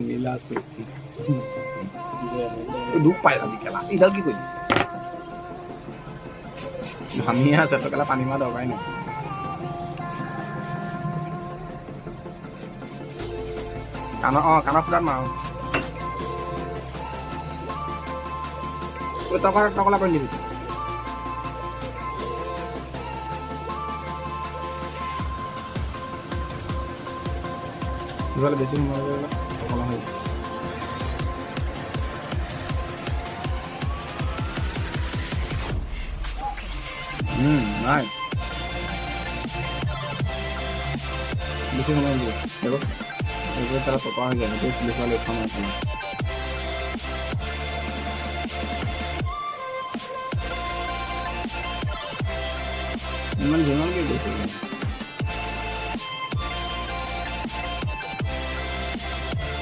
নীলা আছে দুখ পাই যাবি কেলা এইডাল কি কৰিলি ভামিয়ে আছে তো কেলা পানী মাৰা দৰকাৰাই নাই কাণৰ ফুটাত মাৰো টকলা কৰি নিবি বেছি সময় টকলা হৈ নাই বেছি সময় দিব দেখো এইবোৰ তাৰা পকা হৈ যায় সেইটো পুলিচৰ লেখা নাই ইমান যিমানকে গৈছে